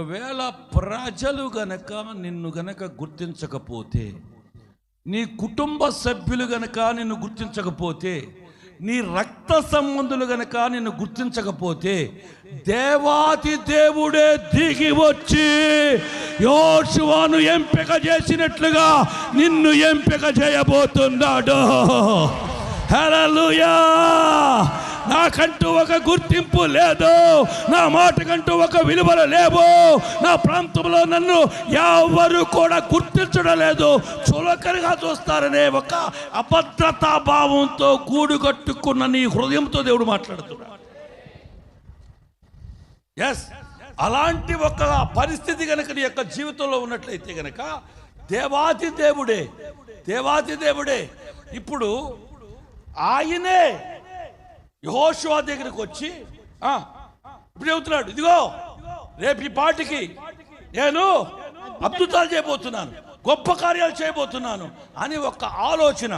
ఒకవేళ ప్రజలు గనక నిన్ను గనక గుర్తించకపోతే, నీ కుటుంబ సభ్యులు గనక నిన్ను గుర్తించకపోతే, నీ రక్త సంబంధులు గనక నిన్ను గుర్తించకపోతే, దేవాతి దేవుడే దిగి వచ్చి యోషువను ఎంపిక చేసినట్లుగా నిన్ను ఎంపిక చేయబోతున్నాడు. హల్లెలూయా! నాకంటూ ఒక గుర్తింపు లేదు, నా మాటకంటూ ఒక విలువలు లేవు, నా ప్రాంతంలో నన్ను ఎవరు కూడా గుర్తించడం లేదు, చులకనగా చూస్తారనే ఒక అభద్రతా భావంతో గూడు కట్టుకున్న నీ హృదయంతో దేవుడు మాట్లాడుతున్నాడు. ఎస్, అలాంటి ఒక పరిస్థితి కనుక నీ యొక్క జీవితంలో ఉన్నట్లయితే కనుక దేవాతి దేవుడే ఇప్పుడు ఆయనే యెహోషువ దగ్గరికి వచ్చి ఇప్పుడు చెబుతున్నాడు, ఇదిగో రేపు ఈ పాటికి నేను అద్భుతాలు చేయబోతున్నాను, గొప్ప కార్యాలు చేయబోతున్నాను అని ఒక ఆలోచన.